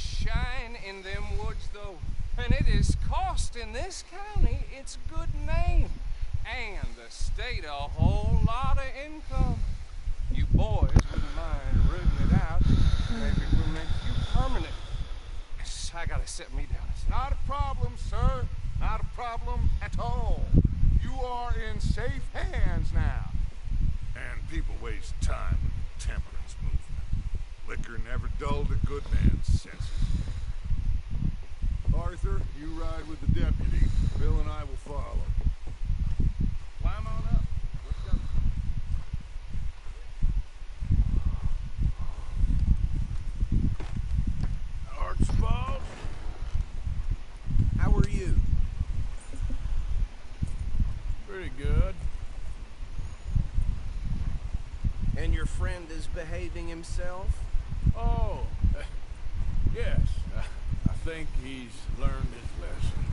shine in them woods, though. And it is costing this county its good name. And the state a whole lot of income. You boys wouldn't mind rooting it out. Maybe we'll make you permanent. Yes, I gotta sit me down. Not a problem, sir. Not a problem at all. You are in safe hands now. And people waste time with the temperance movement. Liquor never dulled a good man's senses. Arthur, you ride with the deputy. Bill and I will follow. Climb on up. Let's go. Archibald? How are you? Pretty good. And your friend is behaving himself? Oh, yes. I think he's learned his lesson.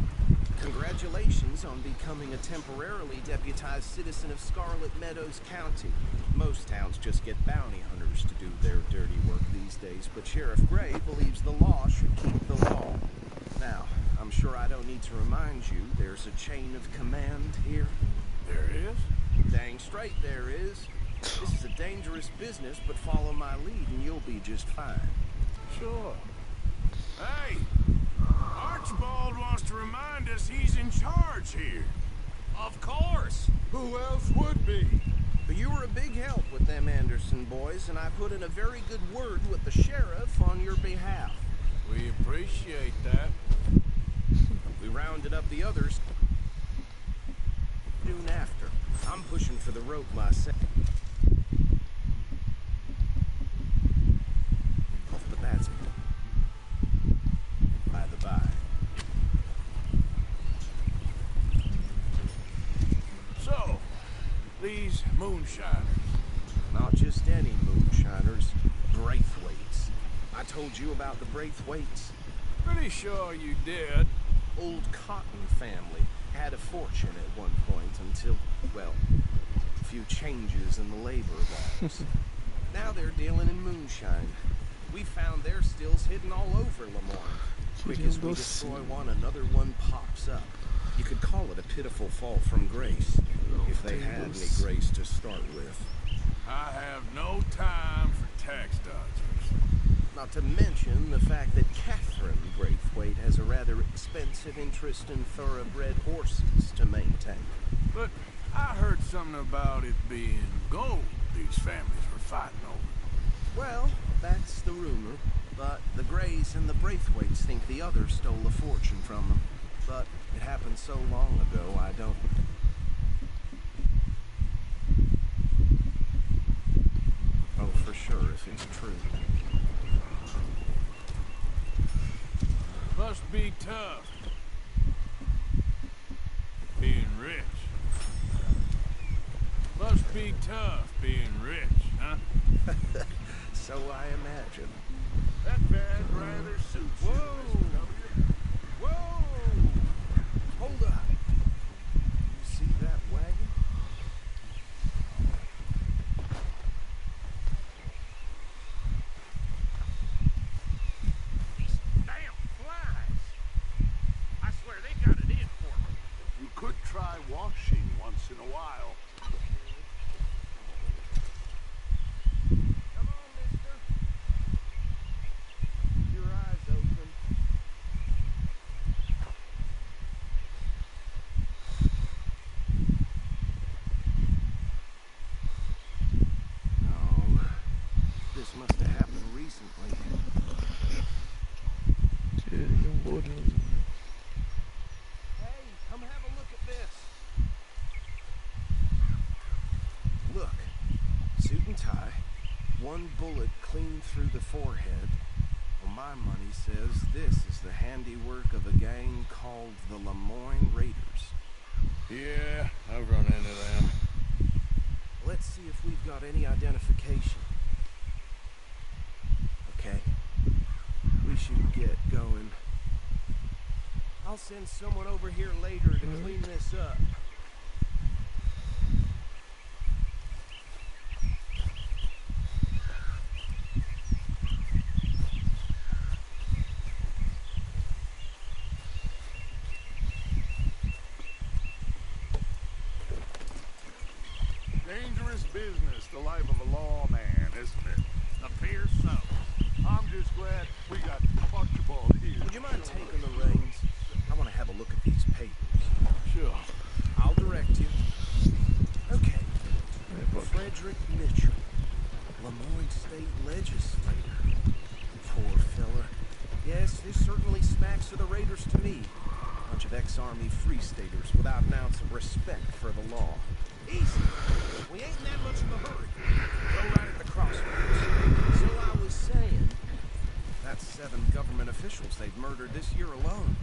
Congratulations on becoming a temporarily deputized citizen of Scarlet Meadows County. Most towns just get bounty hunters to do their dirty work these days, but Sheriff Gray believes the law should keep the law. Now, I'm sure I don't need to remind you there's a chain of command here. There is? Dang straight there is. This is a dangerous business, but follow my lead and you'll be just fine. Sure. Hey! Archibald wants to remind us he's in charge here. Of course. Who else would be? But you were a big help with them Anderson boys, and I put in a very good word with the sheriff on your behalf. We appreciate that. We rounded up the others soon after. I'm pushing for the rope myself. But that's by the by. So, these moonshiners. Not just any moonshiners, Braithwaites. I told you about the Braithwaites. Pretty sure you did. Old Cotton family had a fortune at one point until, well, a few changes in the labor laws. Now they're dealing in moonshine. We found their stills hidden all over Lemoyne. Quick as we destroy one, another one pops up. You could call it a pitiful fall from grace, if they had any grace to start with. I have no time for tax dodgers. Not to mention the fact that Catherine Braithwaite has a rather expensive interest in thoroughbred horses to maintain. But I heard something about it being gold these families were fighting over. Well, that's the rumor, but the Grays and the Braithwaites think the others stole a fortune from them. But it happened so long ago, I don't... Oh, for sure, if it's true. Must be tough. Being rich. Must be tough being rich, huh? So I imagine. That bad rather suits you. Whoa! Whoa! Hold up. You see that wagon? Damn flies! I swear they got it in for me. You could try washing once in a while. Come on, mister. Keep your eyes open. No. This must have happened recently. Hey, come have a look at this. Look. Suit and tie. One bullet clean through the forehead. Well, my money says this is the handiwork of a gang called the Lemoyne Raiders. Yeah, I've run into them. Let's see if we've got any identification. Okay. We should get going. I'll send someone over here later to clean this up. Dangerous business, the life of a lawman, isn't it? Appears so. I'm just glad we got Archibald here. Would you mind taking the reins? I want to have a look at these papers. Sure. I'll direct you. Okay. Frederick Mitchell, Lemoyne State Legislator. Poor fella. Yes, this certainly smacks of the Raiders to me. Bunch of ex-Army Free Staters without an ounce of respect for the law. Easy. We ain't in that much of a hurry. Go right at the crossroads. So I was saying, that's 7 government officials they've murdered this year alone.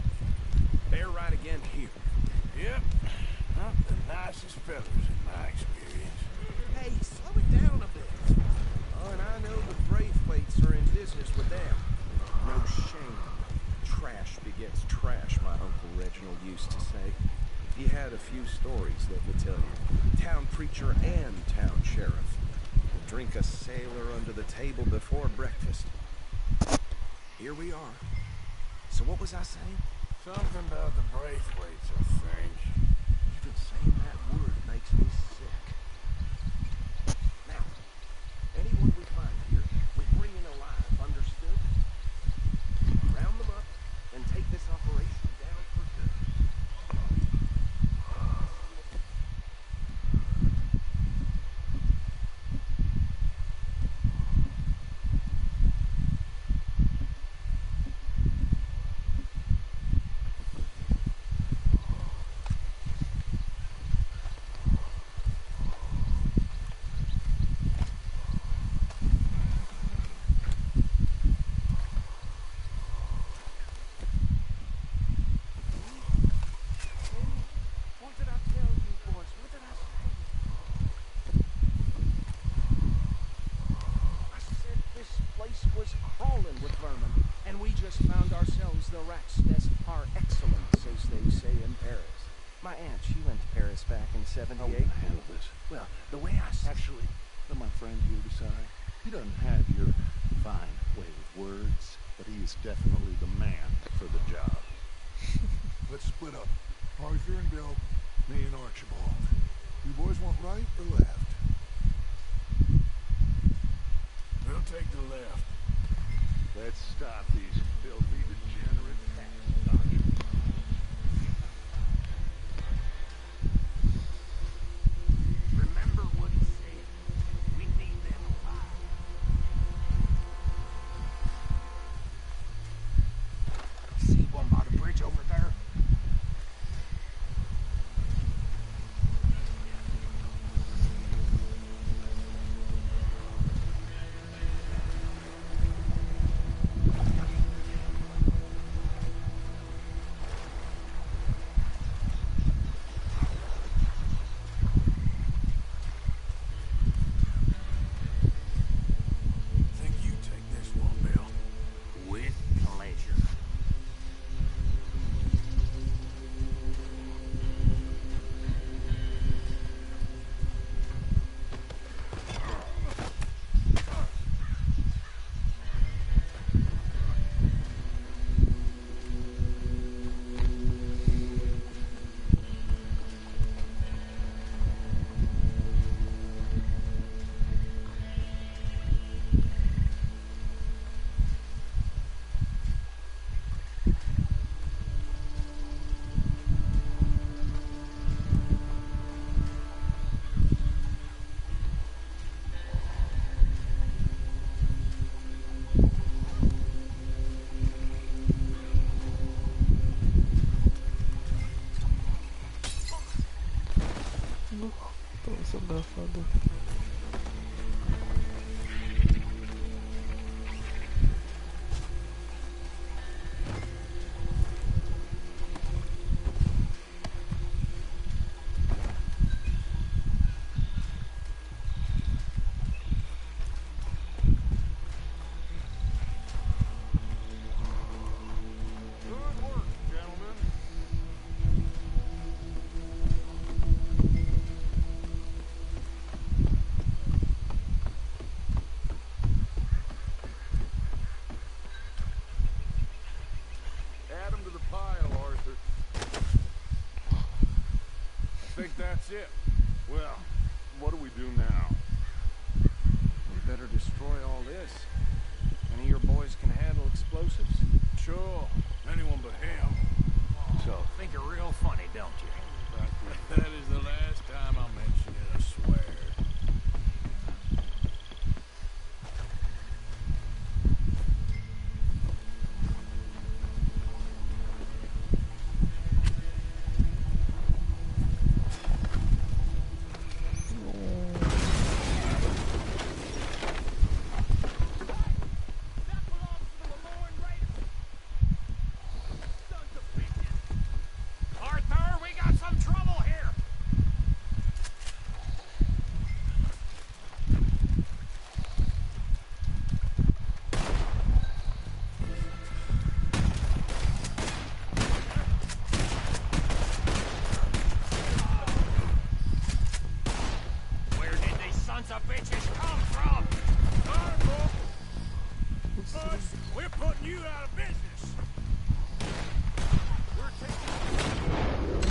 They're right again here. Yep. Not the nicest fellas in my experience. Hey, slow it down a bit. Oh, and I know the Braithwaites are in business with them. No shame. Trash begets trash, my Uncle Reginald used to say. He had a few stories, let me tell you. Town preacher and town sheriff. Drink a sailor under the table before breakfast. Here we are. So what was I saying? Something about the Braithwaites, I think. Even saying that word makes me sick. Now, anyone we find here, we bring in alive, understood? Round them up and take this operation down for good. What did I tell you, boys? What did I say? I said this place was crawling with vermin, and we just found ourselves the rat's nest par excellence, as they say in Paris. My aunt, she went to Paris back in How we '78. gonna handle this? Well, the way I said... Actually, let my friend here decide. He doesn't have your fine way with words, but he is definitely the man for the job. Let's split up. Arthur and Bill, me and Archibald. You boys want right or left? We'll take the left. Let's stop these filthy, degenerate tax dodgers. Remember what he said. We need them alive. See one by the bridge over there? Think you take this one, Bill. With pleasure. Tô safado. Good work, gentlemen. Add 'em to the pile, Arthur. I think that's it. Well, what do we do now? We better destroy all this. Any of your boys can handle explosives? Sure, anyone but him. So, think you're real funny, don't you? That is the last time I'll mention it, I swear. Arthur, we got some trouble here! Where did these sons of bitches come from? Us, we're putting you out of business. We're taking every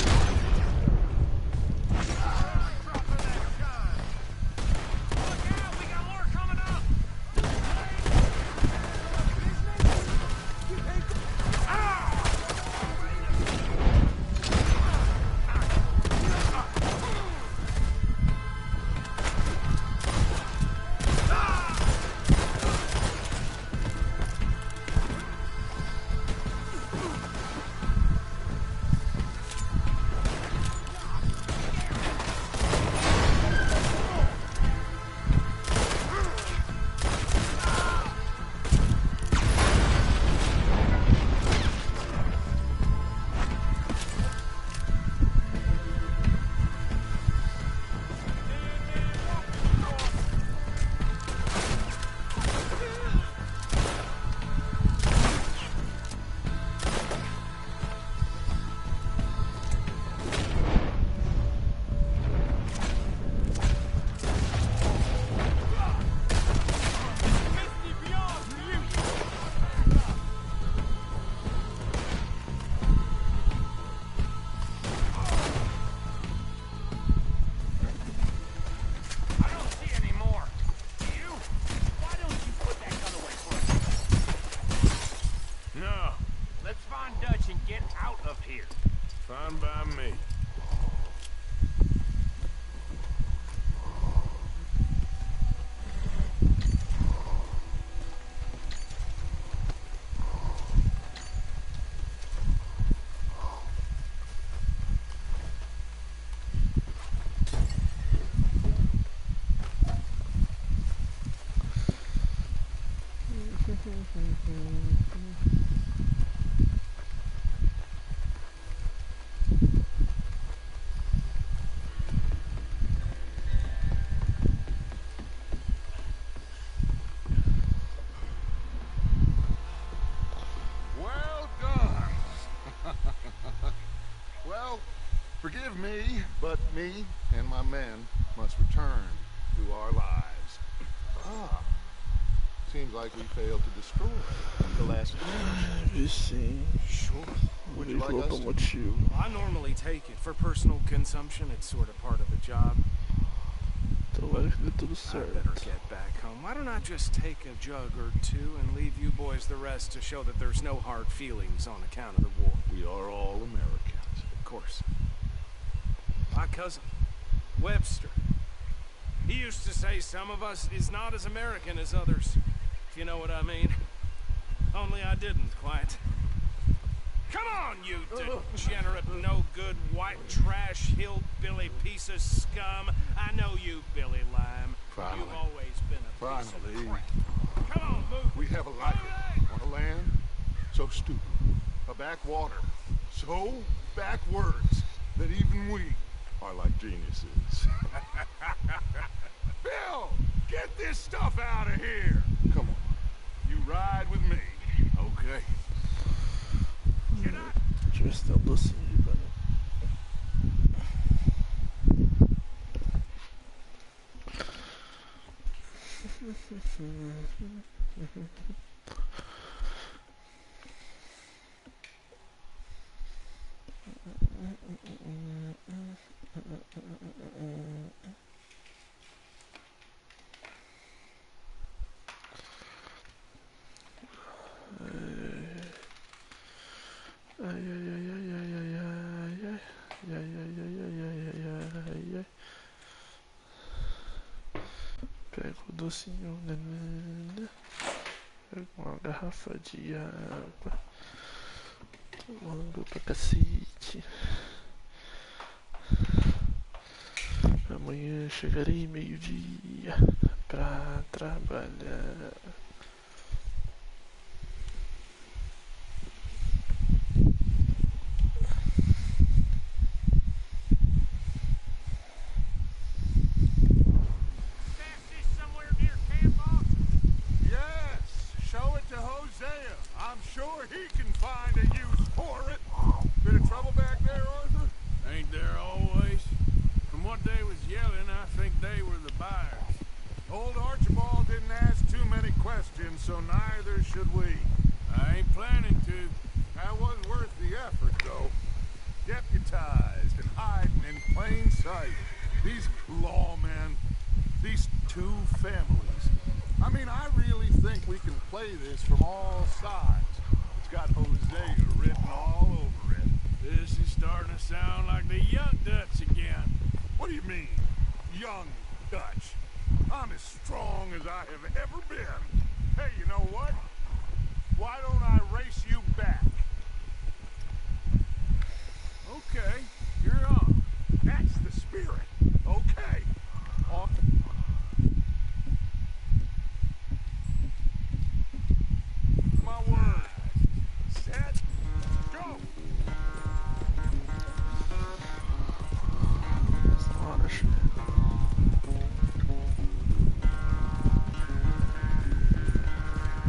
drop of that gun. Look out, we got more coming up! I don't see any more. Do you? Why don't you put that gun away first? No, Let's find Dutch and get out of here. fine by me. Well done. Well, forgive me, but me and my men must return to our lives. Ah, seems like we failed to destroy the last You see, Sure. Would you like us to? locomotive. I normally take it for personal consumption. It's sort of part of the job. Directly to the I start. better get back home. Why don't I just take a jug or two and leave you boys the rest to show that there's no hard feelings on account of the war? We are all Americans. Of course. My cousin, Webster, he used to say some of us is not as American as others, if you know what I mean. Only I didn't quite. Come on, you degenerate, no-good, white trash, hillbilly piece of scum. I know you, Billy Lime. Finally. You've always been a piece of Finally. crap. Come on, move. We have a life on a land so stupid, a backwater so backwards that even we are like geniuses. Bill, get this stuff out of here. Come on, you ride with me, okay? Get out. Just not listen, you better. Ai, ai, ai, ai, ai, ai, ai, ai. Ai, ai, ai, ai, ai, ai, ai, ai. Pego o docinho, nene. Pego uma garrafa de água. Tomando pra cacete. Amanhã chegarei meio-dia pra trabalhar. Stash this somewhere near camp, boss? Yes, show it to Hosea. I'm sure he can find a use for it. Bit of trouble back there, Arthur? Ain't there always? From what they was yelling, I think they were the buyers. Old Archibald didn't ask too many questions, so neither should we. I ain't planning to. That was worth the effort, though. Deputized and hiding in plain sight. These lawmen, these two families. I mean, I really think we can play this from all sides. It's got Hosea written all over it. This is starting to sound like the Young Dutch again. What do you mean, young Dutch? I'm as strong as I have ever been. Hey, you know what? Why don't I race you back? Okay, you're on. That's the spirit. Okay. Off. My word. Set. Go. Acho.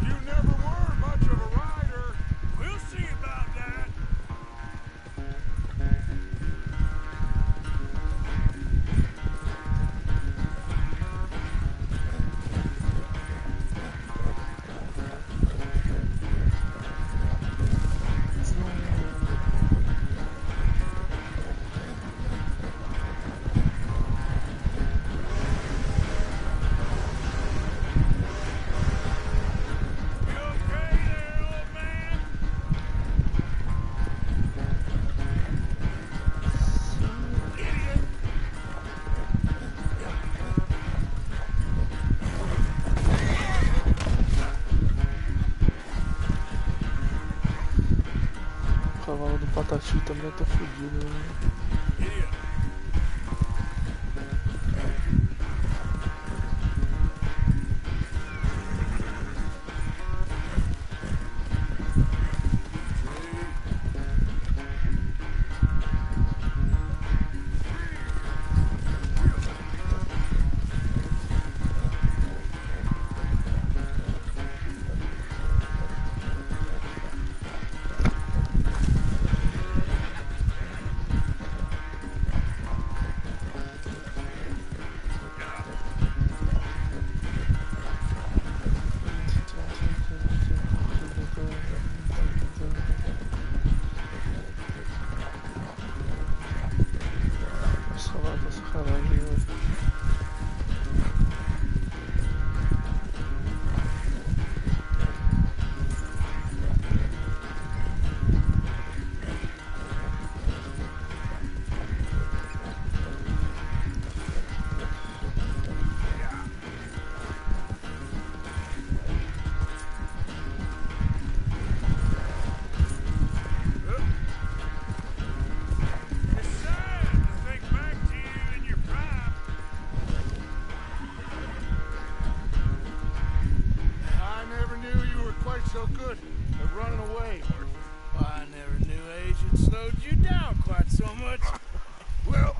You never were much of a rider. We'll see about that. You okay there, old man? Idiot. O cavalo do Patati também tá fudido, né? Idiot. Salada, sacanagem, velho. It's sad to think back to you in your prime. I never knew you were quite so good at running away, Arthur. I never knew age had slowed you down quite so much. Well,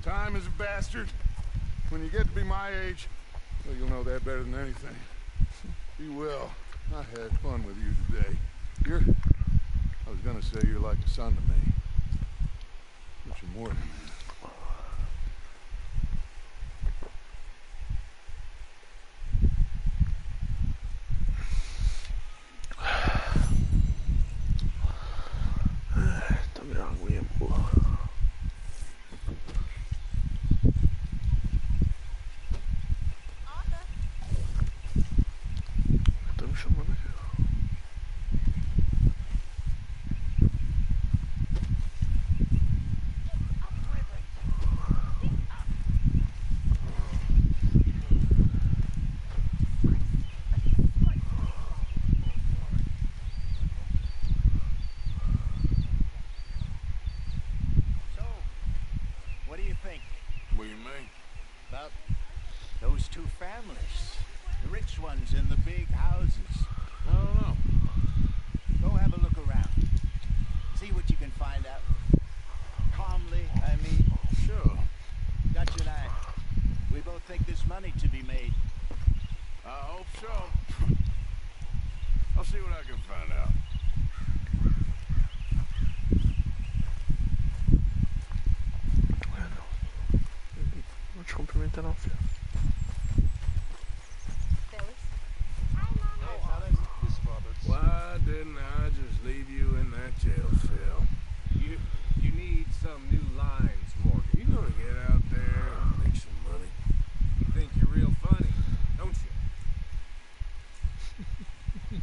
time is a bastard. When you get to be my age, well, you'll know that better than anything. Be well. I had fun with you today. I was gonna say you're like a son to me. But you're more than that. Tá minha aguinha, porra. Tá me chamando aqui. think? What do you mean? About those two families. The rich ones in the big houses. I don't know. Go have a look around. See what you can find out. Calmly, I mean. Sure. Dutch and I, we both think there's money to be made. I hope so. I'll see what I can find out. Não te cumprimenta não, filho. Hey, fellas. This Roberts. Why didn't I just leave you in that jail cell? You need some new lines, Morgan. You gonna get out there and make some money? You think you're real funny, don't you?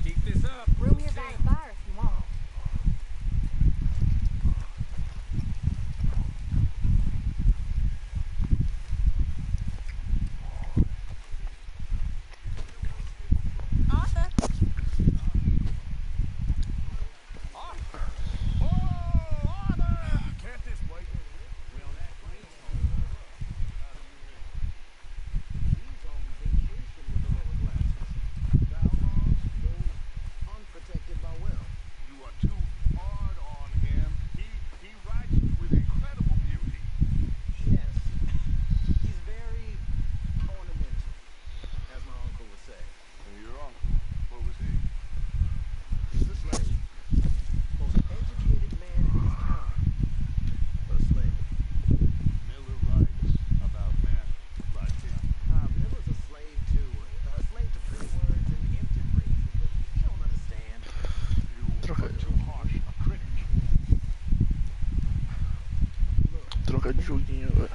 Keep this up. Room here by the fire if you want. Arthur? Can't this wait? Unprotected by will. You are too hard on him. He writes with incredible beauty. Yes. He's very ornamental, as my uncle would say. And your uncle, what was he? He's a slave. Most educated man in his county. But a slave. Miller writes about men like him. Miller's a slave to pretty words and empty phrases, but you don't understand. You Trochę, are too harsh a critic. trochę dżugnie, ale...